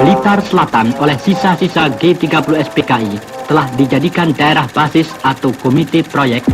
Blitar Selatan oleh sisa-sisa G30S PKI telah dijadikan daerah basis atau komite proyek.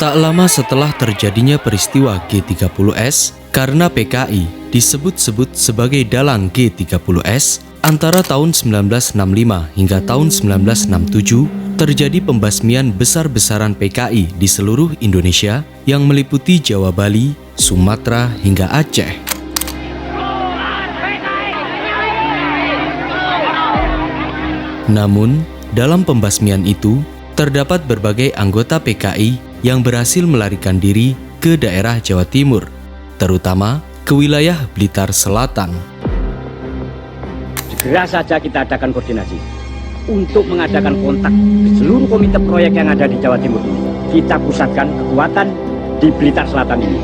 Tak lama setelah terjadinya peristiwa G30S, karena PKI disebut-sebut sebagai dalang G30S, antara tahun 1965 hingga tahun 1967 terjadi pembasmian besar-besaran PKI di seluruh Indonesia yang meliputi Jawa, Bali, Sumatera hingga Aceh. Namun, dalam pembasmian itu terdapat berbagai anggota PKI yang berhasil melarikan diri ke daerah Jawa Timur, terutama ke wilayah Blitar Selatan. Segera saja kita adakan koordinasi untuk mengadakan kontak ke seluruh komite proyek yang ada di Jawa Timur. Kita pusatkan kekuatan di Blitar Selatan ini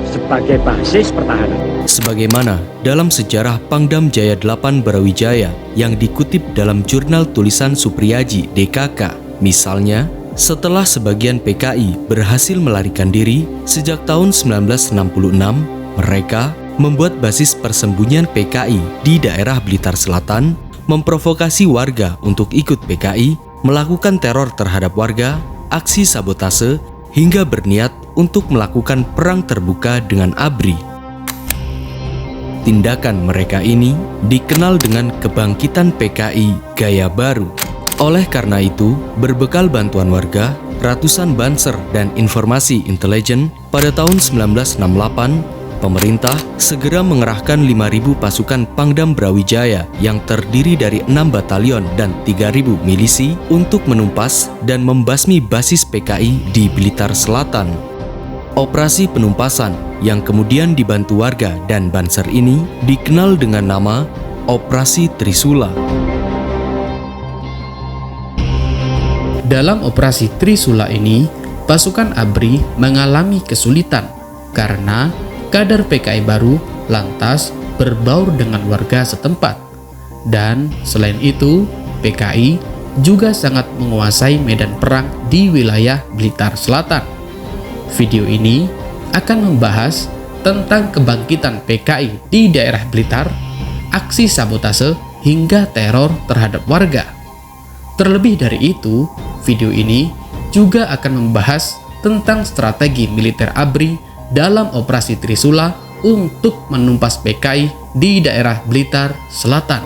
sebagai basis pertahanan. Sebagaimana dalam sejarah Pangdam Jaya 8 Brawijaya yang dikutip dalam jurnal tulisan Supriyaji DKK, misalnya, setelah sebagian PKI berhasil melarikan diri sejak tahun 1966, mereka membuat basis persembunyian PKI di daerah Blitar Selatan, memprovokasi warga untuk ikut PKI, melakukan teror terhadap warga, aksi sabotase, hingga berniat untuk melakukan perang terbuka dengan ABRI. Tindakan mereka ini dikenal dengan kebangkitan PKI Gaya Baru. Oleh karena itu, berbekal bantuan warga, ratusan banser dan informasi intelijen, pada tahun 1968, pemerintah segera mengerahkan 5.000 pasukan Pangdam Brawijaya yang terdiri dari 6 batalion dan 3.000 milisi untuk menumpas dan membasmi basis PKI di Blitar Selatan. Operasi penumpasan yang kemudian dibantu warga dan banser ini dikenal dengan nama Operasi Trisula. Dalam operasi Trisula ini, pasukan ABRI mengalami kesulitan karena kader PKI baru lantas berbaur dengan warga setempat. Dan selain itu, PKI juga sangat menguasai medan perang di wilayah Blitar Selatan. Video ini akan membahas tentang kebangkitan PKI di daerah Blitar, aksi sabotase, hingga teror terhadap warga. Terlebih dari itu, video ini juga akan membahas tentang strategi militer ABRI dalam operasi Trisula untuk menumpas PKI di daerah Blitar Selatan.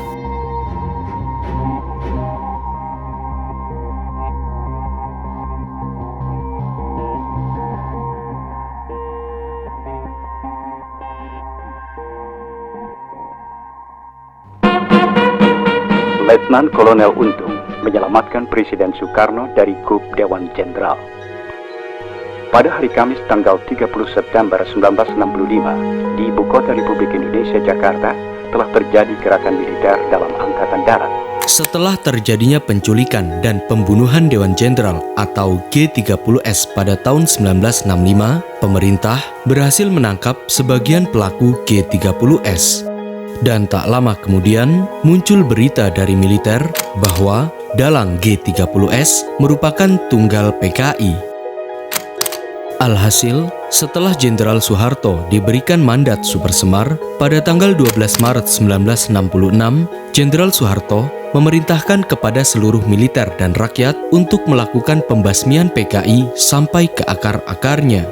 Letnan Kolonel Untung menyelamatkan Presiden Soekarno dari Kup Dewan Jenderal. Pada hari Kamis tanggal 30 September 1965, di Ibu Kota Republik Indonesia, Jakarta, telah terjadi gerakan militer dalam Angkatan Darat. Setelah terjadinya penculikan dan pembunuhan Dewan Jenderal atau G30S pada tahun 1965, pemerintah berhasil menangkap sebagian pelaku G30S. Dan tak lama kemudian muncul berita dari militer bahwa dalang G30S merupakan tunggal PKI. Alhasil, setelah Jenderal Soeharto diberikan mandat Super Semar pada tanggal 12 Maret 1966, Jenderal Soeharto memerintahkan kepada seluruh militer dan rakyat untuk melakukan pembasmian PKI sampai ke akar-akarnya.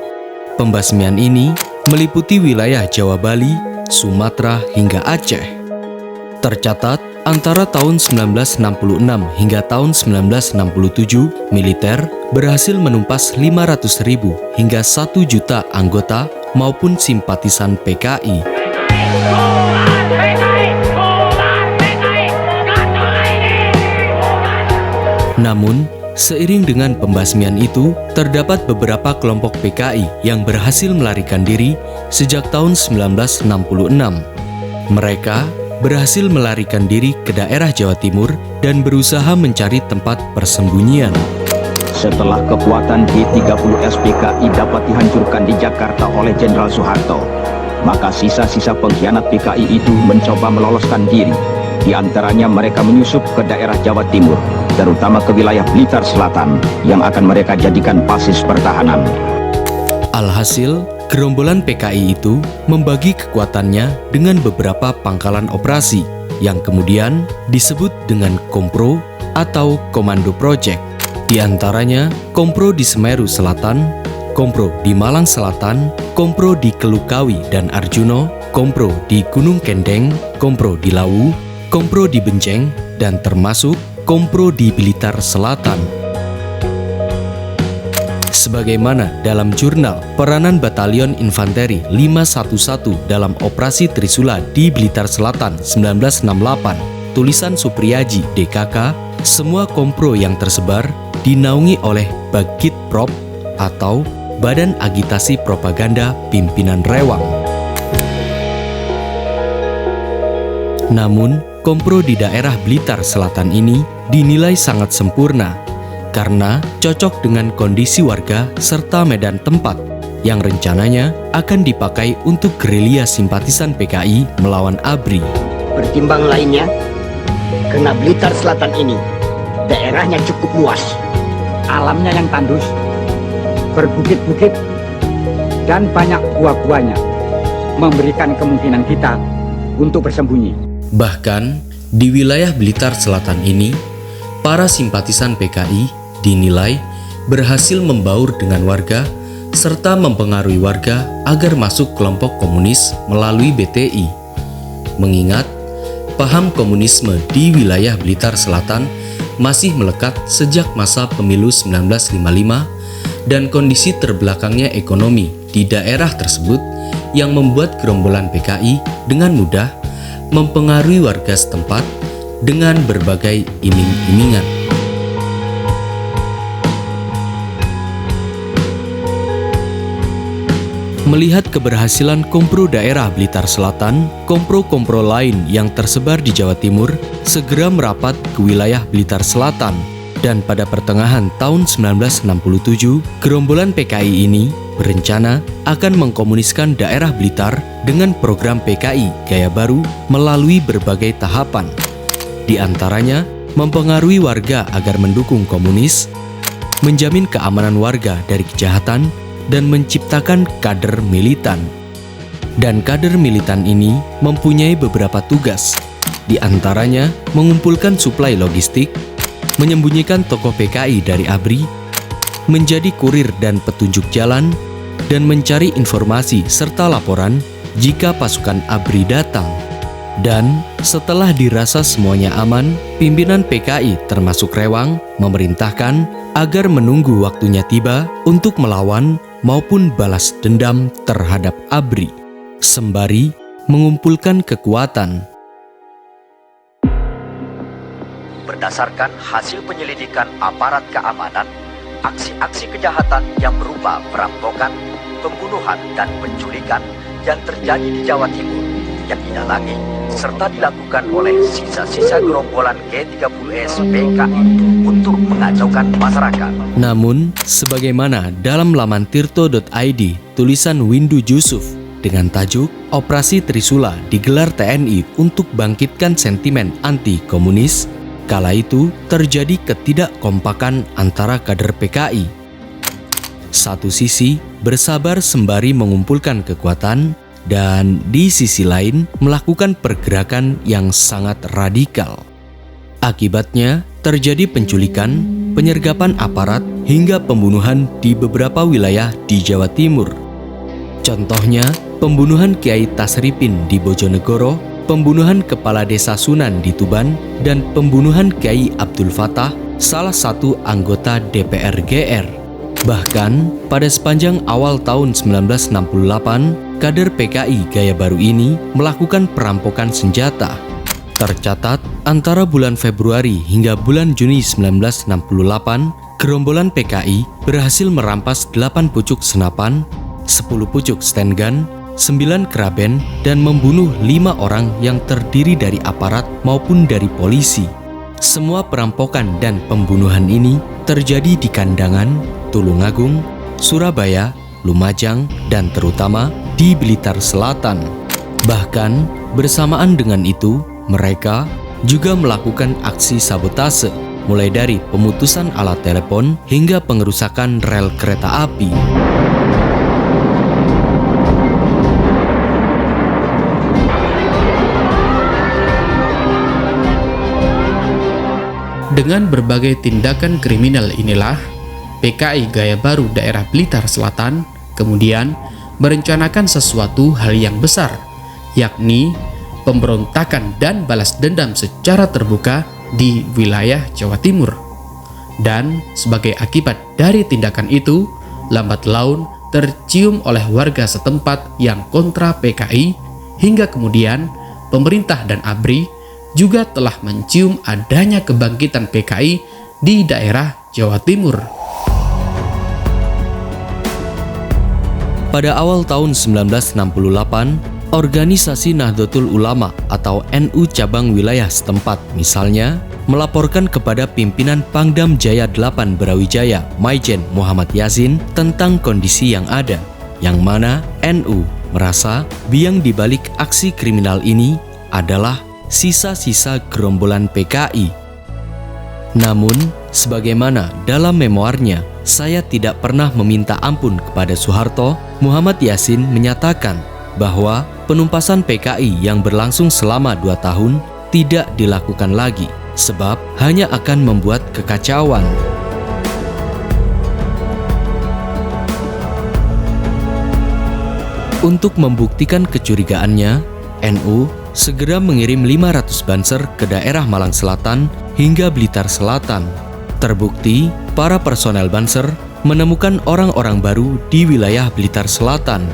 Pembasmian ini meliputi wilayah Jawa, Bali, Sumatera hingga Aceh. Tercatat, antara tahun 1966 hingga tahun 1967, militer berhasil menumpas 500.000 hingga 1 juta anggota maupun simpatisan PKI. Namun, seiring dengan pembasmian itu, terdapat beberapa kelompok PKI yang berhasil melarikan diri sejak tahun 1966. Mereka berhasil melarikan diri ke daerah Jawa Timur dan berusaha mencari tempat persembunyian. Setelah kekuatan G30S PKI dapat dihancurkan di Jakarta oleh Jenderal Soeharto, maka sisa-sisa pengkhianat PKI itu mencoba meloloskan diri. Di antaranya mereka menyusup ke daerah Jawa Timur, terutama ke wilayah Blitar Selatan, yang akan mereka jadikan basis pertahanan. Alhasil, gerombolan PKI itu membagi kekuatannya dengan beberapa pangkalan operasi yang kemudian disebut dengan Kompro atau Komando Project. Di antaranya Kompro di Semeru Selatan, Kompro di Malang Selatan, Kompro di Kelukawi dan Arjuno, Kompro di Gunung Kendeng, Kompro di Lawu, Kompro di Benjeng, dan termasuk Kompro di Blitar Selatan. Sebagaimana dalam jurnal peranan Batalion Infanteri 511 dalam Operasi Trisula di Blitar Selatan 1968, tulisan Supriyaji DKK, semua kompro yang tersebar dinaungi oleh Bagitprop atau Badan Agitasi Propaganda Pimpinan Rewang. Namun, kompro di daerah Blitar Selatan ini dinilai sangat sempurna karena cocok dengan kondisi warga serta medan tempat yang rencananya akan dipakai untuk gerilya simpatisan PKI melawan ABRI. Pertimbang lainnya, karena Blitar Selatan ini daerahnya cukup luas, alamnya yang tandus, berbukit-bukit, dan banyak gua-guanya, memberikan kemungkinan kita untuk bersembunyi. Bahkan di wilayah Blitar Selatan ini, para simpatisan PKI dinilai berhasil membaur dengan warga serta mempengaruhi warga agar masuk kelompok komunis melalui BTI. Mengingat paham komunisme di wilayah Blitar Selatan masih melekat sejak masa pemilu 1955 dan kondisi terbelakangnya ekonomi di daerah tersebut yang membuat gerombolan PKI dengan mudah mempengaruhi warga setempat dengan berbagai iming-imingan. Melihat keberhasilan kompro daerah Blitar Selatan, kompro-kompro lain yang tersebar di Jawa Timur segera merapat ke wilayah Blitar Selatan. Dan pada pertengahan tahun 1967, gerombolan PKI ini berencana akan mengkomuniskan daerah Blitar dengan program PKI Gaya Baru melalui berbagai tahapan. Di antaranya, mempengaruhi warga agar mendukung komunis, menjamin keamanan warga dari kejahatan, dan menciptakan kader militan. Dan kader militan ini mempunyai beberapa tugas, di antaranya mengumpulkan suplai logistik, menyembunyikan tokoh PKI dari ABRI, menjadi kurir dan petunjuk jalan, dan mencari informasi serta laporan jika pasukan ABRI datang. Dan setelah dirasa semuanya aman, pimpinan PKI termasuk Rewang memerintahkan agar menunggu waktunya tiba untuk melawan maupun balas dendam terhadap ABRI, sembari mengumpulkan kekuatan. Berdasarkan hasil penyelidikan aparat keamanan, aksi-aksi kejahatan yang berupa perampokan, pembunuhan, dan penculikan yang terjadi di Jawa Timur yang didalangi serta dilakukan oleh sisa-sisa gerombolan G30S PKI untuk mengacaukan masyarakat. Namun, sebagaimana dalam laman tirto.id tulisan Windu Yusuf dengan tajuk Operasi Trisula digelar TNI untuk bangkitkan sentimen anti-komunis, kala itu terjadi ketidakkompakan antara kader PKI. Satu sisi bersabar sembari mengumpulkan kekuatan, dan di sisi lain melakukan pergerakan yang sangat radikal. Akibatnya terjadi penculikan, penyergapan aparat, hingga pembunuhan di beberapa wilayah di Jawa Timur. Contohnya, pembunuhan Kiai Tasripin di Bojonegoro, pembunuhan Kepala Desa Sunan di Tuban, dan pembunuhan Kiai Abdul Fatah, salah satu anggota DPR GR. Bahkan, pada sepanjang awal tahun 1968, kader PKI Gaya Baru ini melakukan perampokan senjata. Tercatat, antara bulan Februari hingga bulan Juni 1968, gerombolan PKI berhasil merampas 8 pucuk senapan, 10 pucuk stand gun, 9 keraben, dan membunuh 5 orang yang terdiri dari aparat maupun dari polisi. Semua perampokan dan pembunuhan ini terjadi di Kandangan, Tulungagung, Surabaya, Lumajang, dan terutama di Blitar Selatan. Bahkan bersamaan dengan itu, mereka juga melakukan aksi sabotase, mulai dari pemutusan alat telepon hingga pengerusakan rel kereta api. Dengan berbagai tindakan kriminal inilah, PKI Gaya Baru daerah Blitar Selatan kemudian merencanakan sesuatu hal yang besar, yakni pemberontakan dan balas dendam secara terbuka di wilayah Jawa Timur. Dan sebagai akibat dari tindakan itu, lambat laun tercium oleh warga setempat yang kontra PKI, hingga kemudian pemerintah dan ABRI juga telah mencium adanya kebangkitan PKI di daerah Jawa Timur. Pada awal tahun 1968, organisasi Nahdlatul Ulama atau NU cabang wilayah setempat misalnya melaporkan kepada pimpinan Pangdam Jaya 8 Brawijaya, Maijen Muhammad Yasin, tentang kondisi yang ada, yang mana NU merasa biang dibalik aksi kriminal ini adalah sisa-sisa gerombolan PKI. Namun, sebagaimana dalam memoarnya, saya tidak pernah meminta ampun kepada Soeharto, Muhammad Yasin menyatakan bahwa penumpasan PKI yang berlangsung selama 2 tahun tidak dilakukan lagi, sebab hanya akan membuat kekacauan. Untuk membuktikan kecurigaannya, NU segera mengirim 500 banser ke daerah Malang Selatan hingga Blitar Selatan. Terbukti, para personel banser menemukan orang-orang baru di wilayah Blitar Selatan.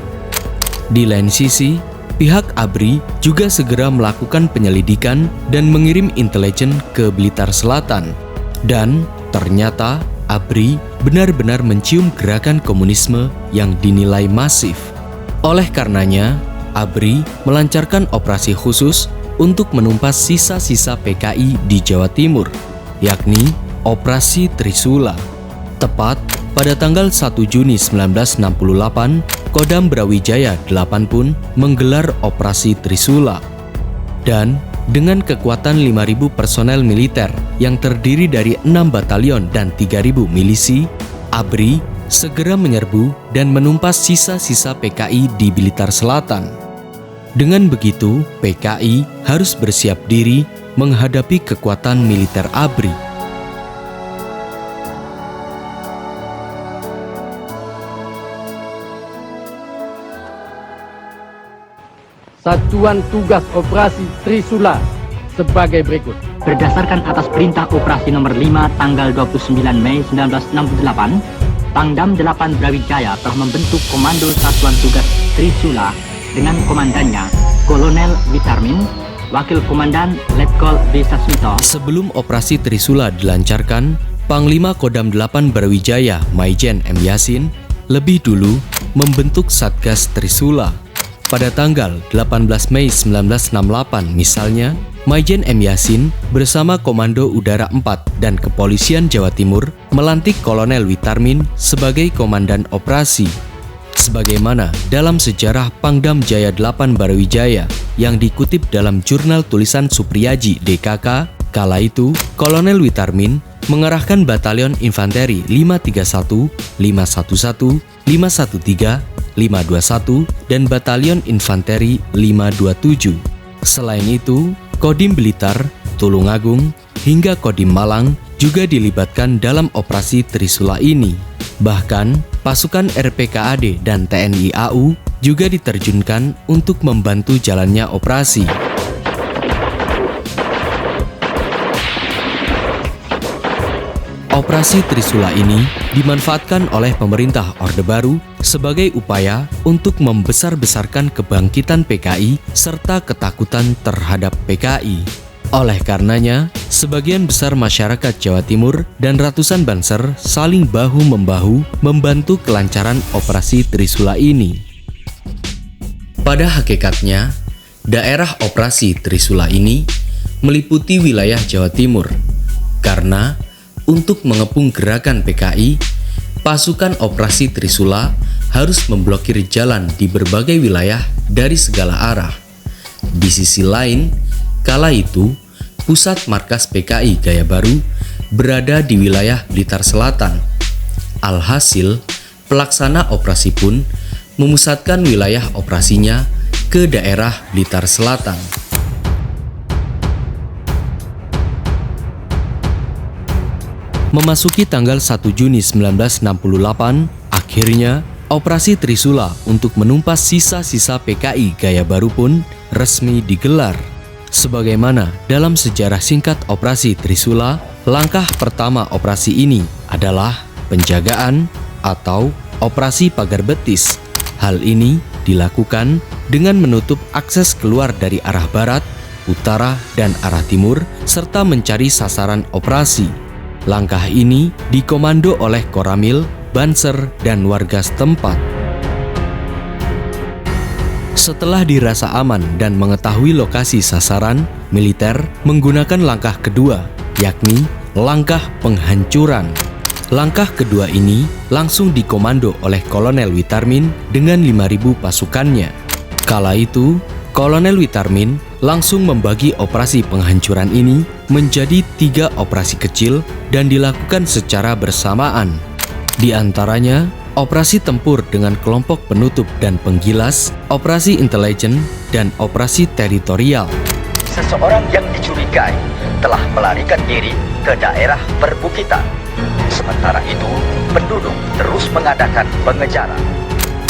Di lain sisi, pihak ABRI juga segera melakukan penyelidikan dan mengirim intelijen ke Blitar Selatan. Dan ternyata ABRI benar-benar mencium gerakan komunisme yang dinilai masif. Oleh karenanya, ABRI melancarkan operasi khusus untuk menumpas sisa-sisa PKI di Jawa Timur, yakni Operasi Trisula. Tepat pada tanggal 1 Juni 1968, Kodam Brawijaya 8 pun menggelar Operasi Trisula. Dan dengan kekuatan 5.000 personel militer yang terdiri dari 6 batalion dan 3.000 milisi, ABRI segera menyerbu dan menumpas sisa-sisa PKI di Blitar Selatan. Dengan begitu, PKI harus bersiap diri menghadapi kekuatan militer ABRI. Satuan Tugas Operasi Trisula sebagai berikut. Berdasarkan atas perintah Operasi nomor 5 tanggal 29 Mei 1968, Pangdam 8 Brawijaya telah membentuk Komando Satuan Tugas Trisula dengan komandannya Kolonel Witarmin, Wakil Komandan Letkol B. Sasmito. Sebelum Operasi Trisula dilancarkan, Panglima Kodam 8 Brawijaya, Maijen M. Yasin, lebih dulu membentuk Satgas Trisula. Pada tanggal 18 Mei 1968 misalnya, Maijen M. Yasin bersama Komando Udara 4 dan Kepolisian Jawa Timur melantik Kolonel Witarmin sebagai Komandan Operasi. Sebagaimana dalam sejarah Pangdam Jaya 8 Brawijaya yang dikutip dalam jurnal tulisan Supriyaji DKK, kala itu Kolonel Witarmin mengerahkan Batalion Infanteri 531, 511, 513, 521, dan Batalion Infanteri 527. Selain itu, Kodim Blitar, Tulungagung, hingga Kodim Malang juga dilibatkan dalam operasi Trisula ini. Bahkan, pasukan RPKAD dan TNI AU juga diterjunkan untuk membantu jalannya operasi. Operasi Trisula ini dimanfaatkan oleh pemerintah Orde Baru sebagai upaya untuk membesar-besarkan kebangkitan PKI serta ketakutan terhadap PKI. Oleh karenanya, sebagian besar masyarakat Jawa Timur dan ratusan banser saling bahu-membahu membantu kelancaran Operasi Trisula ini. Pada hakikatnya, daerah Operasi Trisula ini meliputi wilayah Jawa Timur, karena untuk mengepung gerakan PKI, pasukan Operasi Trisula harus memblokir jalan di berbagai wilayah dari segala arah. Di sisi lain, kala itu, pusat markas PKI Gaya Baru berada di wilayah Blitar Selatan. Alhasil, pelaksana operasi pun memusatkan wilayah operasinya ke daerah Blitar Selatan. Memasuki tanggal 1 Juni 1968, akhirnya Operasi Trisula untuk menumpas sisa-sisa PKI Gaya Baru pun resmi digelar. Sebagaimana dalam sejarah singkat Operasi Trisula, langkah pertama operasi ini adalah penjagaan atau Operasi Pagar Betis. Hal ini dilakukan dengan menutup akses keluar dari arah barat, utara, dan arah timur, serta mencari sasaran operasi. Langkah ini dikomando oleh Koramil, Banser, dan warga setempat. Setelah dirasa aman dan mengetahui lokasi sasaran, militer menggunakan langkah kedua, yakni langkah penghancuran. Langkah kedua ini langsung dikomando oleh Kolonel Witarmin dengan 5.000 pasukannya. Kala itu, Kolonel Witarmin langsung membagi operasi penghancuran ini menjadi 3 operasi kecil dan dilakukan secara bersamaan. Di antaranya, operasi tempur dengan kelompok penutup dan penggilas, operasi intelijen, dan operasi teritorial. Seseorang yang dicurigai telah melarikan diri ke daerah perbukitan. Sementara itu, penduduk terus mengadakan pengejaran.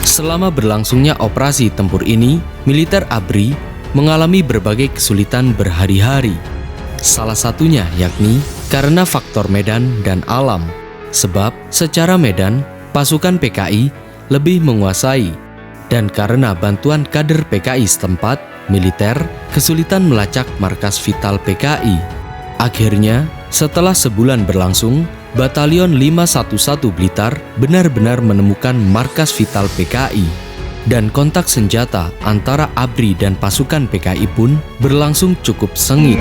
Selama berlangsungnya operasi tempur ini, militer ABRI mengalami berbagai kesulitan berhari-hari. Salah satunya yakni karena faktor medan dan alam. Sebab secara medan, pasukan PKI lebih menguasai. Dan karena bantuan kader PKI setempat, militer kesulitan melacak markas vital PKI. Akhirnya, setelah sebulan berlangsung, Batalion 511 Blitar benar-benar menemukan markas vital PKI. Dan kontak senjata antara ABRI dan pasukan PKI pun berlangsung cukup sengit.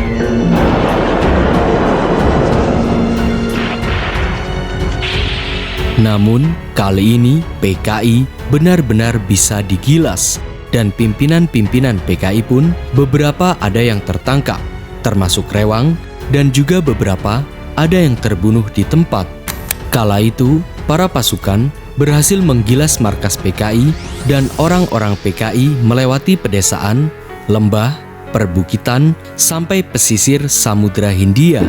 Namun, kali ini PKI benar-benar bisa digilas, dan pimpinan-pimpinan PKI pun beberapa ada yang tertangkap, termasuk Rewang, dan juga beberapa ada yang terbunuh di tempat. Kala itu, para pasukan berhasil menggilas markas PKI dan orang-orang PKI melewati pedesaan, lembah, perbukitan, sampai pesisir Samudra Hindia.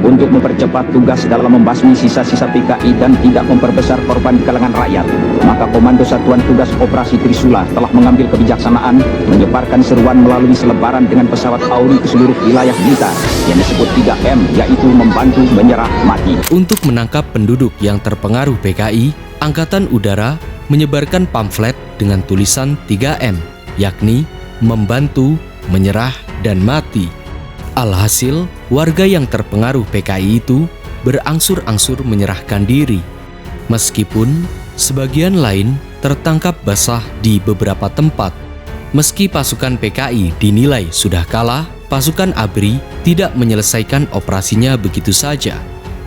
Untuk mempercepat tugas dalam membasmi sisa-sisa PKI dan tidak memperbesar korban di kalangan rakyat, maka Komando Satuan Tugas Operasi Trisula telah mengambil kebijaksanaan menyebarkan seruan melalui selebaran dengan pesawat Auri ke seluruh wilayah Blitar yang disebut 3M, yaitu membantu, menyerah, mati. Untuk menangkap penduduk yang terpengaruh PKI, Angkatan Udara menyebarkan pamflet dengan tulisan 3M, yakni membantu, menyerah, dan mati. Alhasil, warga yang terpengaruh PKI itu berangsur-angsur menyerahkan diri. Meskipun sebagian lain tertangkap basah di beberapa tempat. Meski pasukan PKI dinilai sudah kalah, pasukan ABRI tidak menyelesaikan operasinya begitu saja.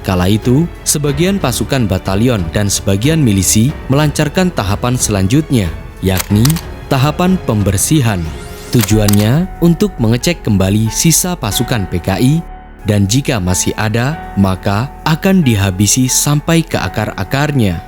Kala itu, sebagian pasukan batalion dan sebagian milisi melancarkan tahapan selanjutnya, yakni tahapan pembersihan. Tujuannya untuk mengecek kembali sisa pasukan PKI, dan jika masih ada, maka akan dihabisi sampai ke akar-akarnya.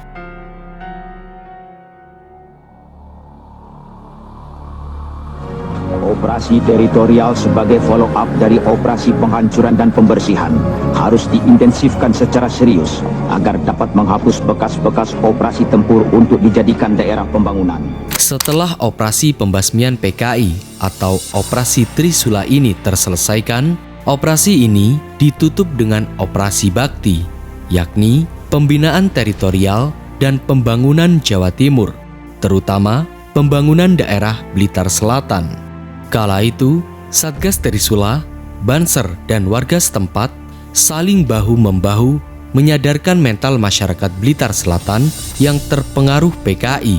Operasi teritorial sebagai follow-up dari operasi penghancuran dan pembersihan harus diintensifkan secara serius agar dapat menghapus bekas-bekas operasi tempur untuk dijadikan daerah pembangunan. Setelah operasi pembasmian PKI atau operasi Trisula ini terselesaikan, operasi ini ditutup dengan operasi bakti, yakni pembinaan teritorial dan pembangunan Jawa Timur, terutama pembangunan daerah Blitar Selatan. Kala itu, Satgas Trisula, Banser, dan warga setempat saling bahu-membahu menyadarkan mental masyarakat Blitar Selatan yang terpengaruh PKI.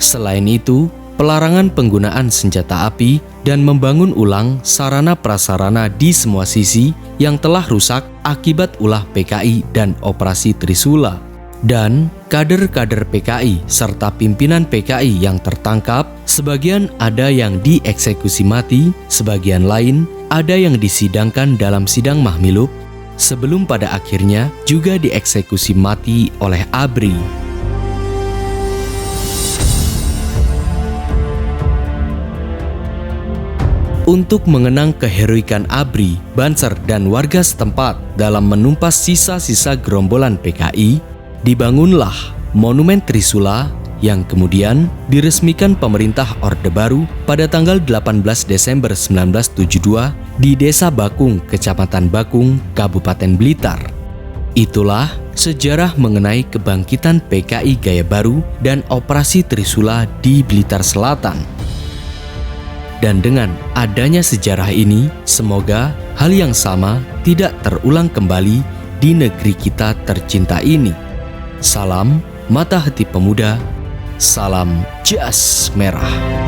Selain itu, pelarangan penggunaan senjata api dan membangun ulang sarana prasarana di semua sisi yang telah rusak akibat ulah PKI dan operasi Trisula. Dan kader-kader PKI serta pimpinan PKI yang tertangkap, sebagian ada yang dieksekusi mati, sebagian lain ada yang disidangkan dalam sidang mahmilub, sebelum pada akhirnya juga dieksekusi mati oleh ABRI. Untuk mengenang keheroikan ABRI, Banser, dan warga setempat dalam menumpas sisa-sisa gerombolan PKI, dibangunlah Monumen Trisula yang kemudian diresmikan pemerintah Orde Baru pada tanggal 18 Desember 1972 di Desa Bakung, Kecamatan Bakung, Kabupaten Blitar. Itulah sejarah mengenai kebangkitan PKI Gaya Baru dan Operasi Trisula di Blitar Selatan. Dan dengan adanya sejarah ini, semoga hal yang sama tidak terulang kembali di negeri kita tercinta ini. Salam Mata Hati Pemuda, salam Jas Merah.